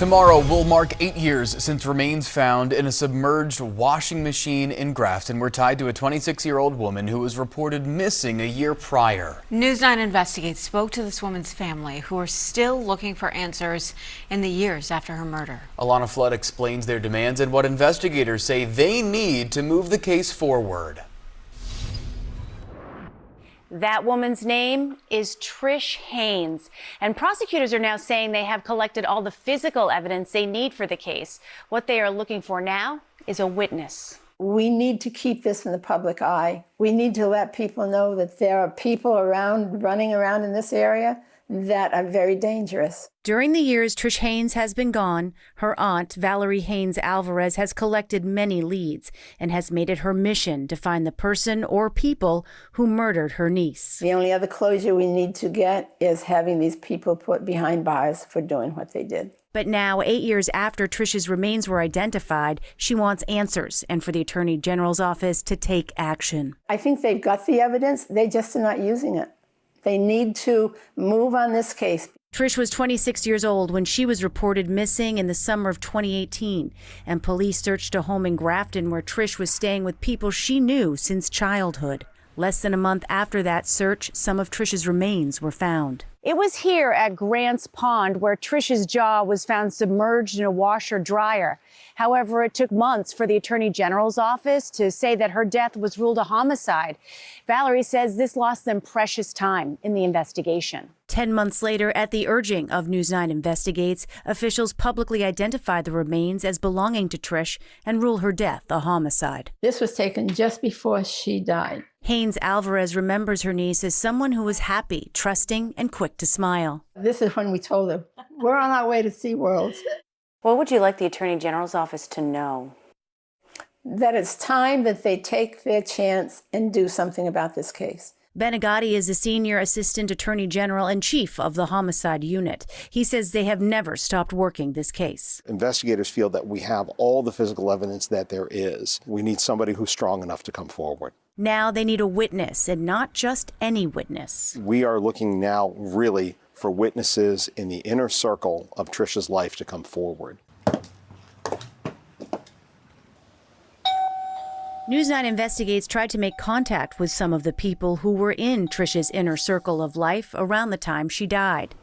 Tomorrow will mark 8 years since remains found in a submerged washing machine in Grafton were tied to a 26-year-old woman who was reported missing a year prior. News 9 Investigates spoke to this woman's family, who are still looking for answers in the years after her murder. Alana Flood explains their demands and what investigators say they need to move the case forward. That woman's name is Trish Haynes, and prosecutors are now saying they have collected all the physical evidence they need for the case. What they are looking for now is a witness. We need to keep this in the public eye. We need to let people know that there are people running around in this area that are very dangerous. During the years Trish Haynes has been gone, her aunt, Valerie Haynes Alvarez, has collected many leads and has made it her mission to find the person or people who murdered her niece. The only other closure we need to get is having these people put behind bars for doing what they did. But now, 8 years after Trish's remains were identified, she wants answers and for the Attorney General's office to take action. I think they've got the evidence, they just are not using it. They need to move on this case. Trish was 26 years old when she was reported missing in the summer of 2018, and police searched a home in Grafton where Trish was staying with people she knew since childhood. Less than a month after that search, some of Trish's remains were found. It was here at Grants Pond where Trish's jaw was found submerged in a washer-dryer. However, it took months for the Attorney General's office to say that her death was ruled a homicide. Valerie says this lost them precious time in the investigation. 10 months later, at the urging of News 9 Investigates, officials publicly identified the remains as belonging to Trish and rule her death a homicide. This was taken just before she died. Haynes Alvarez remembers her niece as someone who was happy, trusting, and quick to smile. This is when we told her, we're on our way to SeaWorld. What would you like the Attorney General's office to know? That it's time that they take their chance and do something about this case. Ben Agati is the Senior Assistant Attorney General and Chief of the Homicide Unit. He says they have never stopped working this case. Investigators feel that we have all the physical evidence that there is. We need somebody who's strong enough to come forward. Now they need a witness, and not just any witness. We are looking now really for witnesses in the inner circle of Trish's life to come forward. News 9 Investigates tried to make contact with some of the people who were in Trish's inner circle of life around the time she died.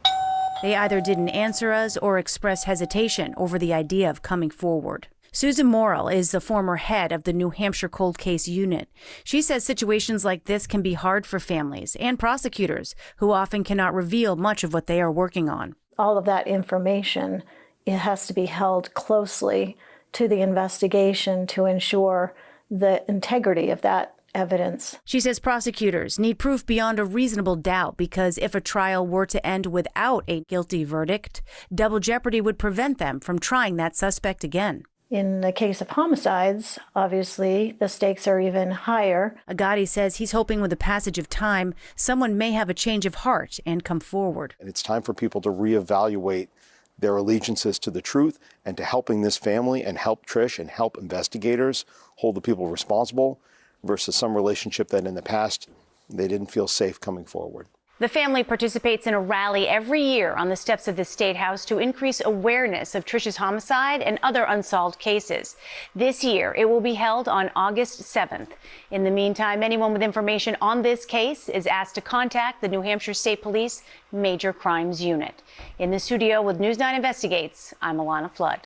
They either didn't answer us or expressed hesitation over the idea of coming forward. Susan Morrill is the former head of the New Hampshire Cold Case Unit. She says situations like this can be hard for families and prosecutors who often cannot reveal much of what they are working on. All of that information, it has to be held closely to the investigation to ensure the integrity of that evidence. She says prosecutors need proof beyond a reasonable doubt because if a trial were to end without a guilty verdict, double jeopardy would prevent them from trying that suspect again. In the case of homicides, obviously, the stakes are even higher. Agati says he's hoping with the passage of time, someone may have a change of heart and come forward. And it's time for people to reevaluate their allegiances to the truth and to helping this family and help Trish and help investigators hold the people responsible versus some relationship that in the past they didn't feel safe coming forward. The family participates in a rally every year on the steps of the State House to increase awareness of Trish's homicide and other unsolved cases. This year, it will be held on August 7th. In the meantime, anyone with information on this case is asked to contact the New Hampshire State Police Major Crimes Unit. In the studio with News 9 Investigates, I'm Alana Flood.